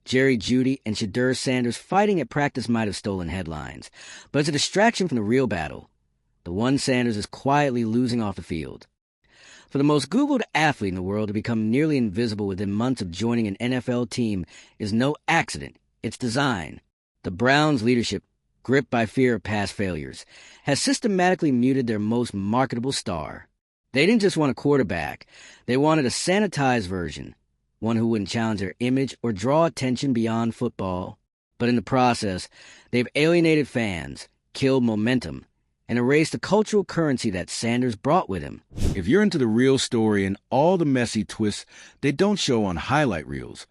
Jeudy, and Shedeur Sanders fighting at practice might have stolen headlines, but it's a distraction from the real battle. The one Sanders is quietly losing off the field. For the most Googled athlete in the world to become nearly invisible within months of joining an NFL team is no accident. It's design. The Browns' leadership, gripped by fear of past failures, has systematically muted their most marketable star. They didn't just want a quarterback. They wanted a sanitized version, one who wouldn't challenge their image or draw attention beyond football. But in the process, they've alienated fans, killed momentum, and erased the cultural currency that Sanders brought with him. If you're into the real story and all the messy twists they don't show on highlight reels,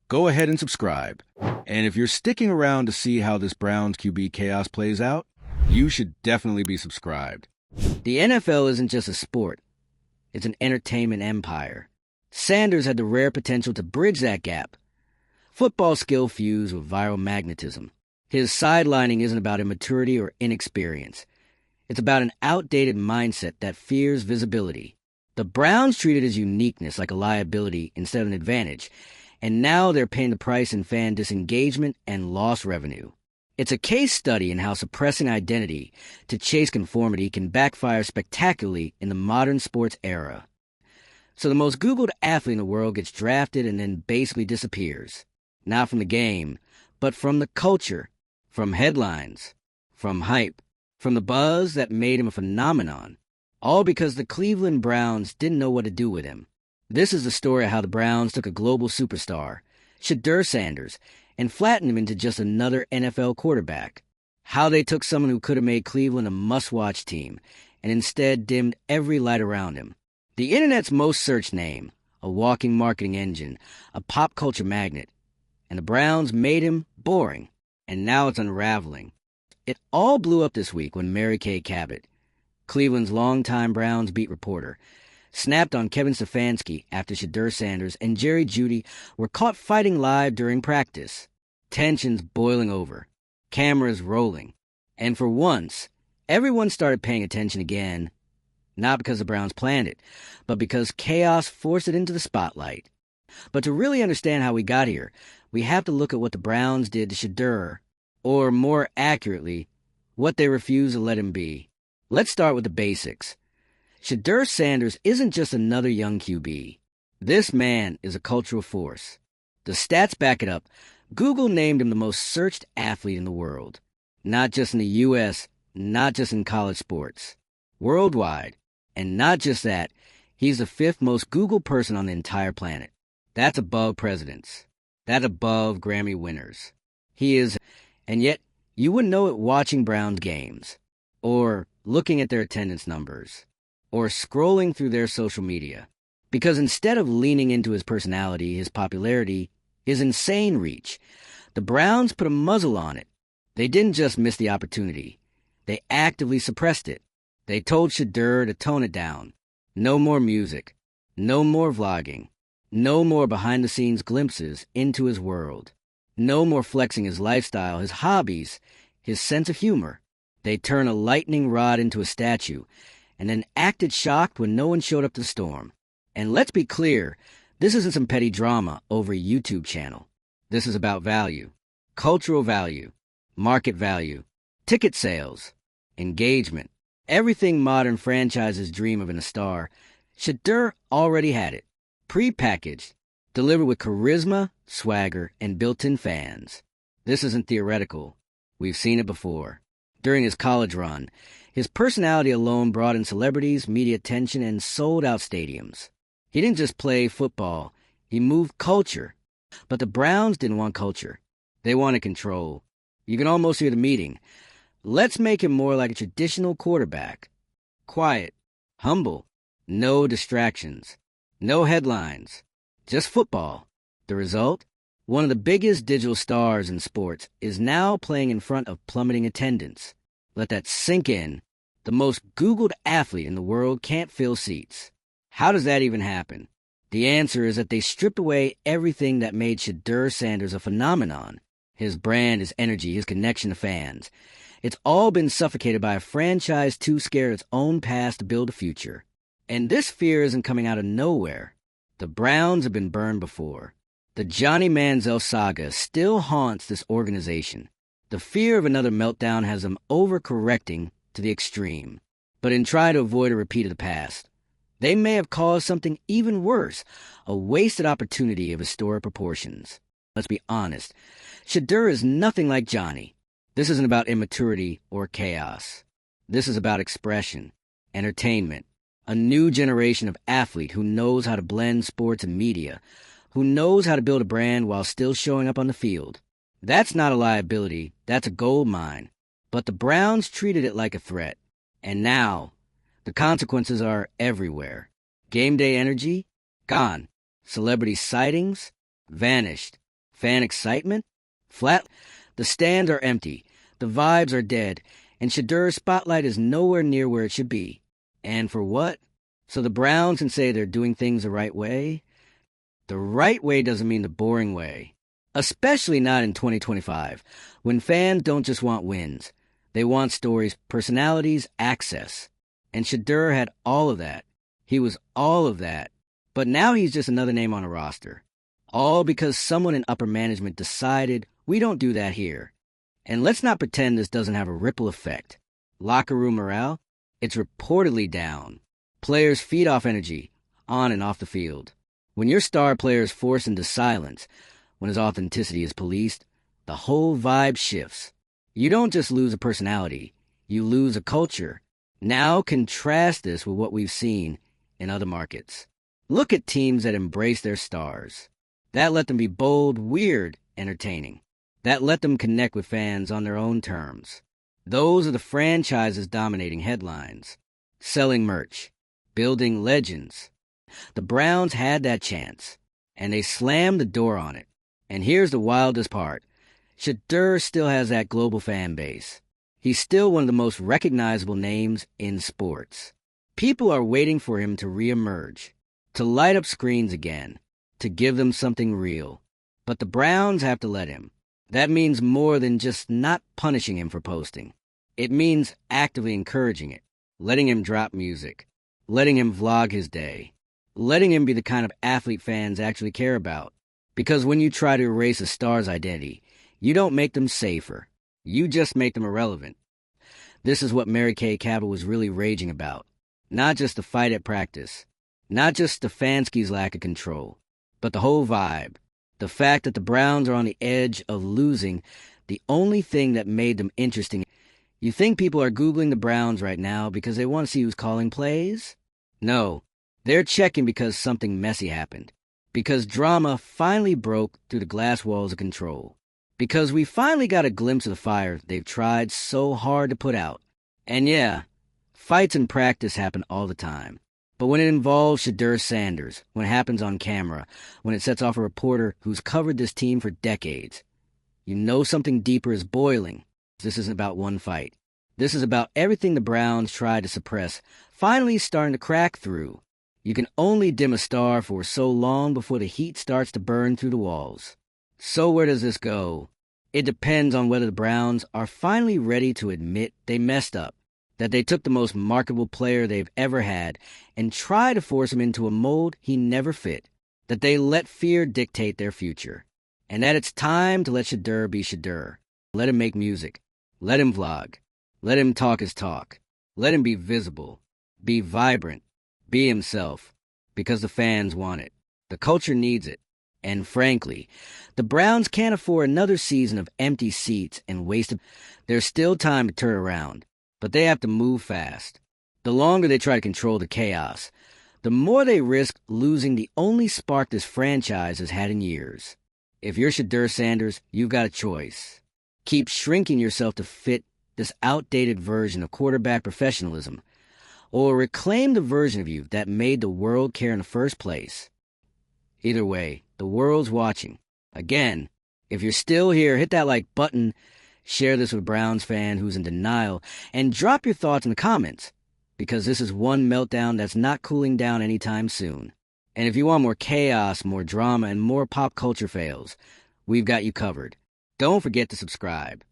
go ahead and subscribe. And if you're sticking around to see how this Browns QB chaos plays out, you should definitely be subscribed. The NFL isn't just a sport. It's an entertainment empire. Sanders had the rare potential to bridge that gap. Football skill fused with viral magnetism. His sidelining isn't about immaturity or inexperience. It's about an outdated mindset that fears visibility. The Browns treated his uniqueness like a liability instead of an advantage, and now they're paying the price in fan disengagement and lost revenue. It's a case study in how suppressing identity to chase conformity can backfire spectacularly in the modern sports era. So the most Googled athlete in the world gets drafted and then basically disappears. Not from the game, but from the culture, from headlines, from hype, from the buzz that made him a phenomenon, all because the Cleveland Browns didn't know what to do with him. This is the story of how the Browns took a global superstar, Shedeur Sanders, and flattened him into just another NFL quarterback. How they took someone who could have made Cleveland a must-watch team and instead dimmed every light around him. The internet's most searched name, a walking marketing engine, a pop culture magnet, and the Browns made him boring, and now it's unraveling. It all blew up this week when Mary Kay Cabot, Cleveland's longtime Browns beat reporter, snapped on Kevin Stefanski after Shedeur Sanders and Jeudy were caught fighting live during practice. Tensions boiling over, cameras rolling, and for once, everyone started paying attention again, not because the Browns planned it, but because chaos forced it into the spotlight. But to really understand how we got here, we have to look at what the Browns did to Shedeur, or more accurately, what they refused to let him be. Let's start with the basics. Shedeur Sanders isn't just another young QB. This man is a cultural force. The stats back it up. Google named him the most searched athlete in the world. Not just in the U.S., not just in college sports. Worldwide. And not just that, he's the 5th most Googled person on the entire planet. That's above presidents. That's above Grammy winners. He is, and yet you wouldn't know it watching Browns games, or looking at their attendance numbers, or scrolling through their social media. Because instead of leaning into his personality, his popularity, his insane reach, the Browns put a muzzle on it. They didn't just miss the opportunity. They actively suppressed it. They told Shedeur to tone it down. No more music. No more vlogging. No more behind-the-scenes glimpses into his world. No more flexing his lifestyle, his hobbies, his sense of humor. They turned a lightning rod into a statue, and then acted shocked when no one showed up to the storm. And let's be clear, this isn't some petty drama over a YouTube channel. This is about value, cultural value, market value, ticket sales, engagement, everything modern franchises dream of in a star. Shedeur already had it, pre-packaged, delivered with charisma, swagger, and built-in fans. This isn't theoretical. We've seen it before. During his college run, his personality alone brought in celebrities, media attention, and sold-out stadiums. He didn't just play football. He moved culture. But the Browns didn't want culture. They wanted control. You can almost hear the meeting. Let's make him more like a traditional quarterback. Quiet, humble, no distractions, no headlines, just football. The result? One of the biggest digital stars in sports is now playing in front of plummeting attendance. Let that sink in. The most Googled athlete in the world can't fill seats. How does that even happen? The answer is that they stripped away everything that made Shedeur Sanders a phenomenon. His brand, his energy, his connection to fans. It's all been suffocated by a franchise too scared of its own past to build a future. And this fear isn't coming out of nowhere. The Browns have been burned before. The Johnny Manziel saga still haunts this organization. The fear of another meltdown has them overcorrecting to the extreme. But in trying to avoid a repeat of the past, they may have caused something even worse, a wasted opportunity of historic proportions. Let's be honest, Shedeur is nothing like Johnny. This isn't about immaturity or chaos. This is about expression, entertainment, a new generation of athlete who knows how to blend sports and media, who knows how to build a brand while still showing up on the field. That's not a liability, that's a gold mine. But the Browns treated it like a threat. And now, the consequences are everywhere. Game day energy? Gone. Celebrity sightings? Vanished. Fan excitement? Flat. The stands are empty. The vibes are dead. And Shedeur's spotlight is nowhere near where it should be. And for what? So the Browns can say they're doing things the right way? The right way doesn't mean the boring way. Especially not in 2025, when fans don't just want wins. They want stories, personalities, access. And Shedeur had all of that. He was all of that. But now he's just another name on a roster. All because someone in upper management decided we don't do that here. And let's not pretend this doesn't have a ripple effect. Locker room morale? It's reportedly down. Players feed off energy, on and off the field. When your star player is forced into silence, when his authenticity is policed, the whole vibe shifts. You don't just lose a personality, you lose a culture. Now contrast this with what we've seen in other markets. Look at teams that embrace their stars. That let them be bold, weird, entertaining. That let them connect with fans on their own terms. Those are the franchises dominating headlines, selling merch, building legends. The Browns had that chance, and they slammed the door on it. And here's the wildest part. Shedeur still has that global fan base. He's still one of the most recognizable names in sports. People are waiting for him to reemerge, to light up screens again, to give them something real. But the Browns have to let him. That means more than just not punishing him for posting. It means actively encouraging it, letting him drop music, letting him vlog his day, letting him be the kind of athlete fans actually care about. Because when you try to erase a star's identity, you don't make them safer. You just make them irrelevant. This is what Mary Kay Cabot was really raging about. Not just the fight at practice. Not just Stefanski's lack of control. But the whole vibe. The fact that the Browns are on the edge of losing the only thing that made them interesting. You think people are Googling the Browns right now because they want to see who's calling plays? No. They're checking because something messy happened. Because drama finally broke through the glass walls of control. Because we finally got a glimpse of the fire they've tried so hard to put out. And yeah, fights in practice happen all the time. But when it involves Shedeur Sanders, when it happens on camera, when it sets off a reporter who's covered this team for decades, you know something deeper is boiling. This isn't about one fight. This is about everything the Browns tried to suppress, finally starting to crack through. You can only dim a star for so long before the heat starts to burn through the walls. So where does this go? It depends on whether the Browns are finally ready to admit they messed up, that they took the most marketable player they've ever had and tried to force him into a mold he never fit, that they let fear dictate their future, and that it's time to let Shedeur be Shedeur. Let him make music. Let him vlog. Let him talk his talk. Let him be visible. Be vibrant. Be himself. Because the fans want it. The culture needs it. And frankly, the Browns can't afford another season of empty seats and wasted. There's still time to turn around, but they have to move fast. The longer they try to control the chaos, the more they risk losing the only spark this franchise has had in years. If you're Shedeur Sanders, you've got a choice. Keep shrinking yourself to fit this outdated version of quarterback professionalism, or reclaim the version of you that made the world care in the first place. Either way, the world's watching. Again, if you're still here, hit that like button, share this with a Browns fan who's in denial, and drop your thoughts in the comments, because this is one meltdown that's not cooling down anytime soon. And if you want more chaos, more drama, and more pop culture fails, we've got you covered. Don't forget to subscribe.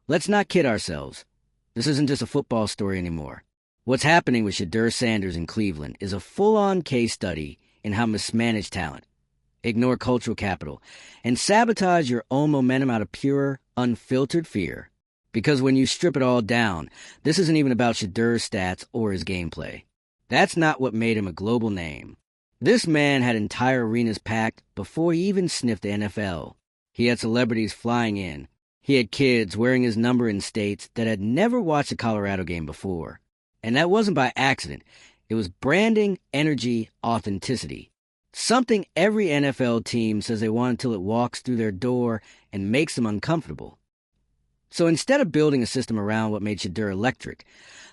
Let's not kid ourselves. This isn't just a football story anymore. What's happening with Shedeur Sanders in Cleveland is a full-on case study in how mismanaged talent ignore cultural capital, and sabotage your own momentum out of pure, unfiltered fear. Because when you strip it all down, this isn't even about Shedeur's stats or his gameplay. That's not what made him a global name. This man had entire arenas packed before he even sniffed the NFL. He had celebrities flying in. He had kids wearing his number in states that had never watched a Colorado game before. And that wasn't by accident. It was branding, energy, authenticity. Something every NFL team says they want until it walks through their door and makes them uncomfortable. So instead of building a system around what made Shedeur electric,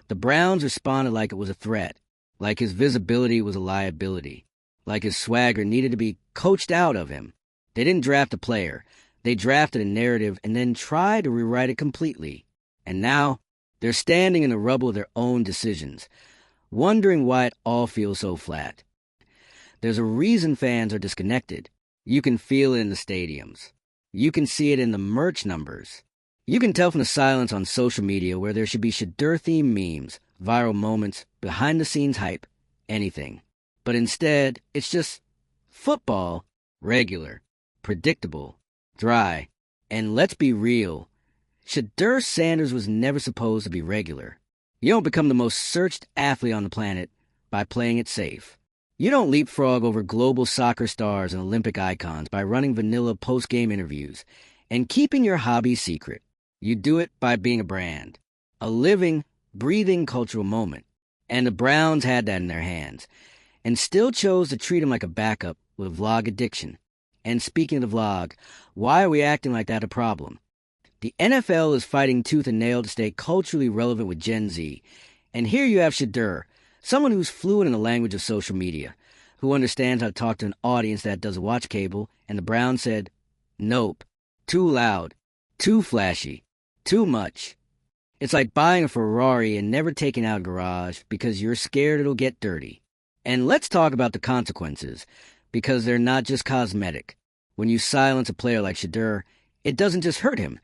the Browns responded like it was a threat, like his visibility was a liability, like his swagger needed to be coached out of him. They didn't draft a player. They drafted a narrative and then tried to rewrite it completely. And now, they're standing in the rubble of their own decisions, wondering why it all feels so flat. There's a reason fans are disconnected. You can feel it in the stadiums. You can see it in the merch numbers. You can tell from the silence on social media where there should be Shedeur-themed memes, viral moments, behind-the-scenes hype, anything. But instead, it's just football, regular, predictable, dry, and let's be real, Shedeur Sanders was never supposed to be regular. You don't become the most searched athlete on the planet by playing it safe. You don't leapfrog over global soccer stars and Olympic icons by running vanilla post-game interviews and keeping your hobby secret. You do it by being a brand, a living, breathing cultural moment. And the Browns had that in their hands, and still chose to treat him like a backup with vlog addiction. And speaking of the vlog, why are we acting like that a problem? The NFL is fighting tooth and nail to stay culturally relevant with Gen Z. And here you have Shedeur, someone who's fluent in the language of social media, who understands how to talk to an audience that doesn't watch cable, and the Browns said, nope, too loud, too flashy, too much. It's like buying a Ferrari and never taking out a garage because you're scared it'll get dirty. And let's talk about the consequences, because they're not just cosmetic. When you silence a player like Shedeur, it doesn't just hurt him.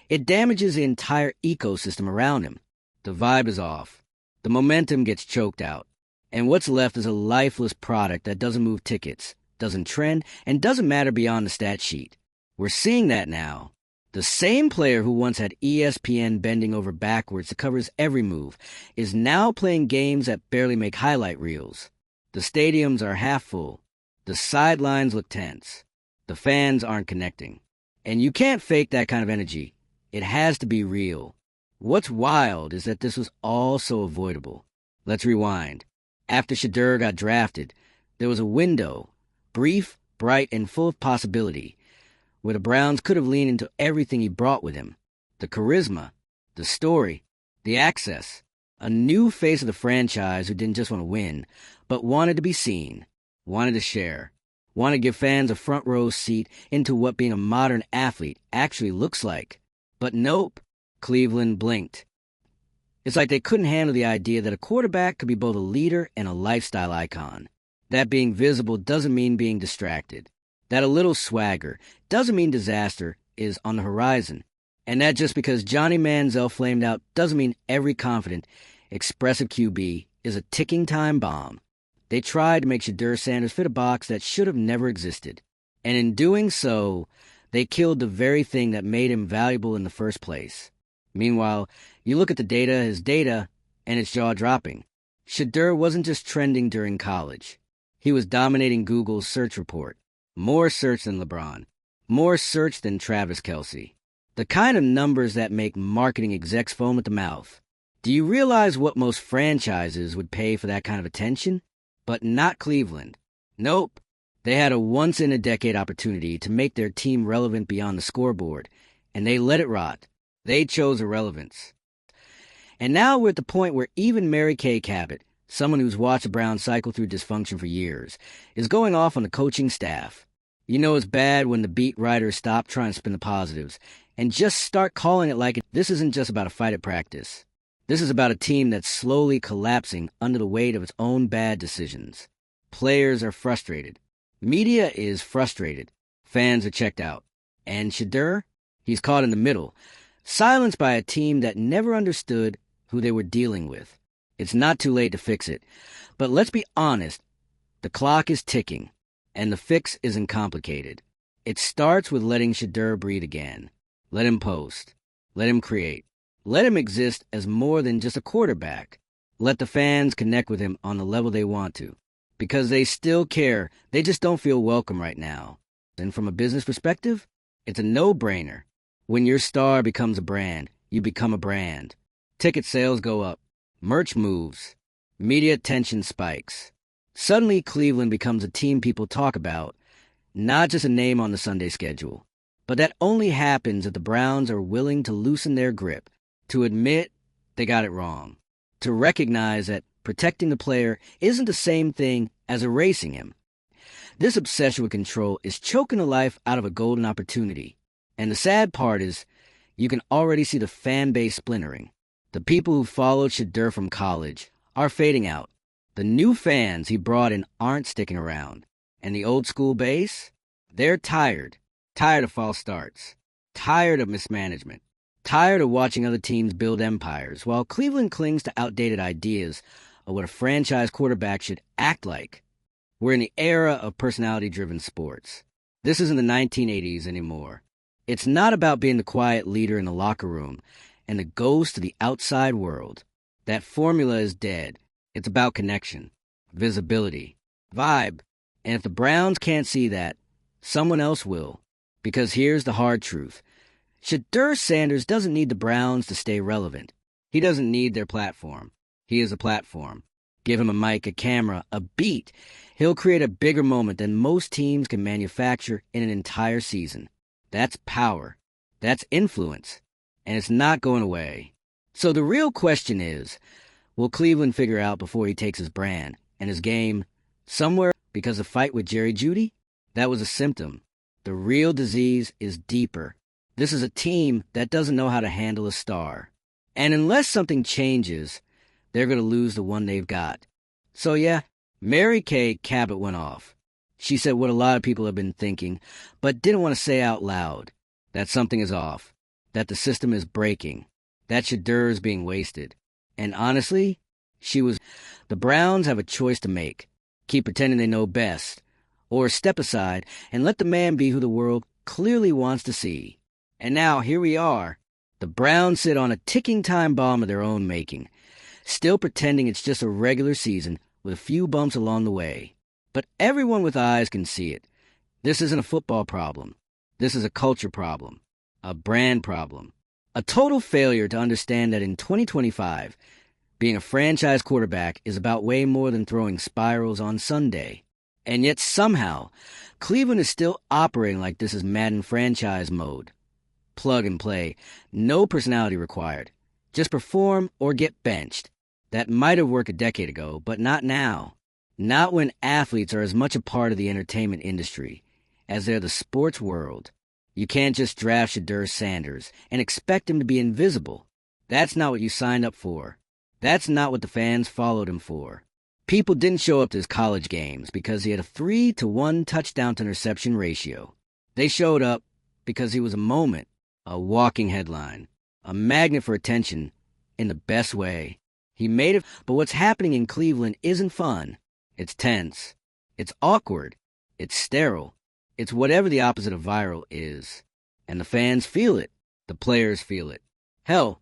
It damages the entire ecosystem around him. The vibe is off. The momentum gets choked out. And what's left is a lifeless product that doesn't move tickets, doesn't trend, and doesn't matter beyond the stat sheet. We're seeing that now. The same player who once had ESPN bending over backwards to cover his every move is now playing games that barely make highlight reels. The stadiums are half full. The sidelines look tense. The fans aren't connecting. And you can't fake that kind of energy. It has to be real. What's wild is that this was all so avoidable. Let's rewind. After Shedeur got drafted, there was a window, brief, bright, and full of possibility, where the Browns could have leaned into everything he brought with him. The charisma, the story, the access. A new face of the franchise who didn't just want to win, but wanted to be seen, wanted to share, wanted to give fans a front row seat into what being a modern athlete actually looks like. But nope, Cleveland blinked. It's like they couldn't handle the idea that a quarterback could be both a leader and a lifestyle icon. That being visible doesn't mean being distracted. That a little swagger doesn't mean disaster is on the horizon. And that just because Johnny Manziel flamed out doesn't mean every confident, expressive QB is a ticking time bomb. They tried to make Shedeur Sanders fit a box that should have never existed. And in doing so, they killed the very thing that made him valuable in the first place. Meanwhile, you look at the data, and it's jaw-dropping. Shedeur wasn't just trending during college. He was dominating Google's search report. More search than LeBron. More search than Travis Kelce. The kind of numbers that make marketing execs foam at the mouth. Do you realize what most franchises would pay for that kind of attention? But not Cleveland. Nope. They had a once-in-a-decade opportunity to make their team relevant beyond the scoreboard, and they let it rot. They chose irrelevance. And now we're at the point where even Mary Kay Cabot, someone who's watched the Browns cycle through dysfunction for years, is going off on the coaching staff. You know it's bad when the beat writers stop trying to spin the positives and just start calling it like it. This isn't just about a fight at practice. This is about a team that's slowly collapsing under the weight of its own bad decisions. Players are frustrated. Media is frustrated. Fans are checked out. And Shedeur? He's caught in the middle, silenced by a team that never understood who they were dealing with. It's not too late to fix it. But let's be honest, the clock is ticking. And the fix isn't complicated. It starts with letting Shedeur breathe again. Let him post. Let him create. Let him exist as more than just a quarterback. Let the fans connect with him on the level they want to. Because they still care, they just don't feel welcome right now. And from a business perspective, it's a no-brainer. When your star becomes a brand, you become a brand. Ticket sales go up. Merch moves. Media attention spikes. Suddenly, Cleveland becomes a team people talk about, not just a name on the Sunday schedule. But that only happens if the Browns are willing to loosen their grip, to admit they got it wrong, to recognize that protecting the player isn't the same thing as erasing him. This obsession with control is choking the life out of a golden opportunity. And the sad part is, you can already see the fan base splintering. The people who followed Shedeur from college are fading out. The new fans he brought in aren't sticking around. And the old school base? They're tired. Tired of false starts. Tired of mismanagement. Tired of watching other teams build empires, while Cleveland clings to outdated ideas of what a franchise quarterback should act like. We're in the era of personality-driven sports. This isn't the 1980s anymore. It's not about being the quiet leader in the locker room and the ghost to the outside world. That formula is dead. It's about connection, visibility, vibe. And if the Browns can't see that, someone else will. Because here's the hard truth. Shedeur Sanders doesn't need the Browns to stay relevant. He doesn't need their platform. He is a platform. Give him a mic, a camera, a beat. He'll create a bigger moment than most teams can manufacture in an entire season. That's power. That's influence. And it's not going away. So the real question is, will Cleveland figure out before he takes his brand and his game somewhere? Because the fight with Jeudy, that was a symptom. The real disease is deeper. This is a team that doesn't know how to handle a star. And unless something changes, they're going to lose the one they've got. So yeah, Mary Kay Cabot went off. She said what a lot of people have been thinking, but didn't want to say out loud. That something is off. That the system is breaking. That Shedeur is being wasted. And honestly, she was. The Browns have a choice to make. Keep pretending they know best. Or step aside and let the man be who the world clearly wants to see. And now, here we are. The Browns sit on a ticking time bomb of their own making, still pretending it's just a regular season with a few bumps along the way. But everyone with eyes can see it. This isn't a football problem. This is a culture problem, a brand problem, a total failure to understand that in 2025, being a franchise quarterback is about way more than throwing spirals on Sunday. And yet somehow, Cleveland is still operating like this is Madden franchise mode. Plug and play. No personality required. Just perform or get benched. That might have worked a decade ago, but not now. Not when athletes are as much a part of the entertainment industry as they're the sports world. You can't just draft Shedeur Sanders and expect him to be invisible. That's not what you signed up for. That's not what the fans followed him for. People didn't show up to his college games because he had a 3-to-1 touchdown to interception ratio. They showed up because he was a moment, a walking headline, a magnet for attention in the best way. He made it, but what's happening in Cleveland isn't fun. It's tense. It's awkward. It's sterile. It's whatever the opposite of viral is. And the fans feel it. The players feel it. Hell,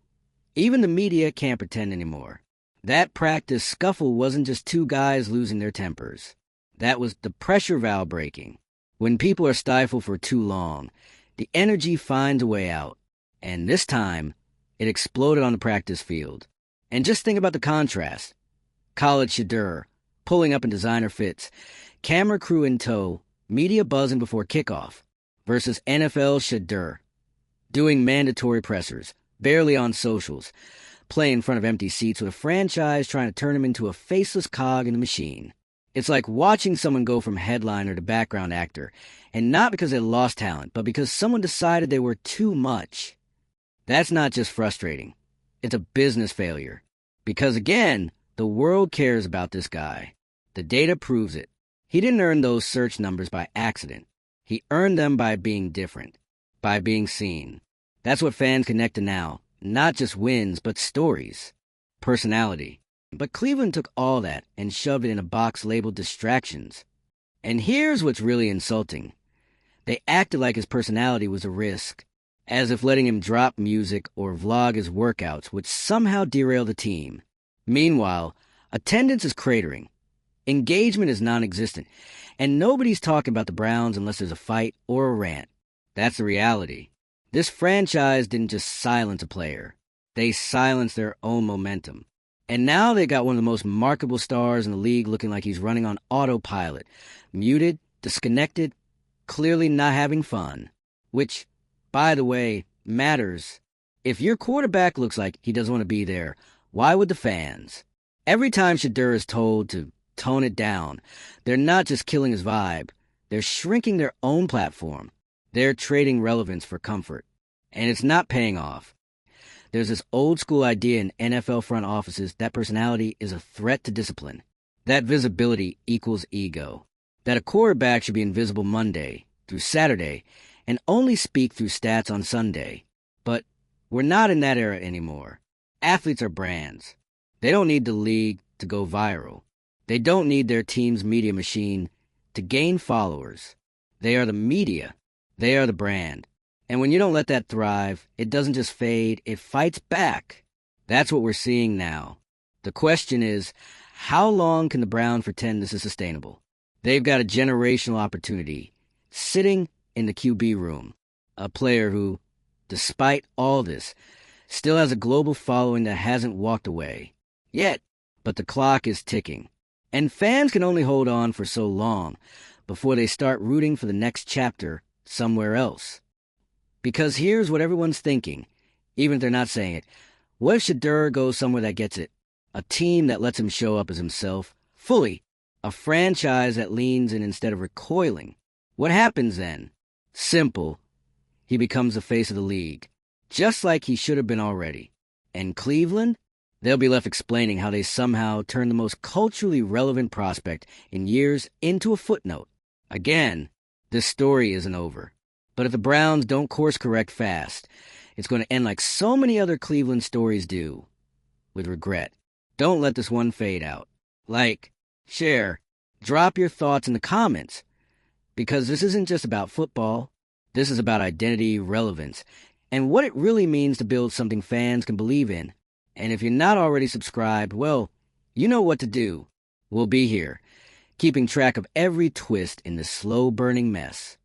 even the media can't pretend anymore. That practice scuffle wasn't just two guys losing their tempers. That was the pressure valve breaking. When people are stifled for too long, the energy finds a way out. And this time, it exploded on the practice field. And just think about the contrast. College Shedeur, pulling up in designer fits, camera crew in tow, media buzzing before kickoff, versus NFL Shedeur, doing mandatory pressers, barely on socials, play in front of empty seats with a franchise trying to turn him into a faceless cog in the machine. It's like watching someone go from headliner to background actor, and not because they lost talent, but because someone decided they were too much. That's not just frustrating. It's a business failure. Because again, the world cares about this guy. The data proves it. He didn't earn those search numbers by accident. He earned them by being different, by being seen. That's what fans connect to now. Not just wins, but stories, personality. But Cleveland took all that and shoved it in a box labeled distractions. And here's what's really insulting. They acted like his personality was a risk, as if letting him drop music or vlog his workouts would somehow derail the team. Meanwhile, attendance is cratering. Engagement is non-existent, and nobody's talking about the Browns unless there's a fight or a rant. That's the reality. This franchise didn't just silence a player. They silenced their own momentum. And now they got one of the most marketable stars in the league looking like he's running on autopilot. Muted, disconnected, clearly not having fun. Which, by the way, matters. If your quarterback looks like he doesn't want to be there, why would the fans? Every time Shedeur is told to tone it down, they're not just killing his vibe. They're shrinking their own platform. They're trading relevance for comfort. And it's not paying off. There's this old-school idea in NFL front offices that personality is a threat to discipline, that visibility equals ego, that a quarterback should be invisible Monday through Saturday and only speak through stats on Sunday. But we're not in that era anymore. Athletes are brands. They don't need the league to go viral. They don't need their team's media machine to gain followers. They are the media. They are the brand. And when you don't let that thrive, it doesn't just fade, it fights back. That's what we're seeing now. The question is, how long can the Browns pretend this is sustainable? They've got a generational opportunity, sitting in the QB room. A player who, despite all this, still has a global following that hasn't walked away. Yet, but the clock is ticking. And fans can only hold on for so long before they start rooting for the next chapter somewhere else. Because here's what everyone's thinking, even if they're not saying it. What if Shedeur goes somewhere that gets it? A team that lets him show up as himself, fully. A franchise that leans in instead of recoiling. What happens then? Simple. He becomes the face of the league, just like he should have been already. And Cleveland? They'll be left explaining how they somehow turned the most culturally relevant prospect in years into a footnote. Again, this story isn't over. But if the Browns don't course correct fast, it's going to end like so many other Cleveland stories do, with regret. Don't let this one fade out. Like, share, drop your thoughts in the comments, because this isn't just about football. This is about identity, relevance, and what it really means to build something fans can believe in. And if you're not already subscribed, well, you know what to do. We'll be here, keeping track of every twist in this slow-burning mess.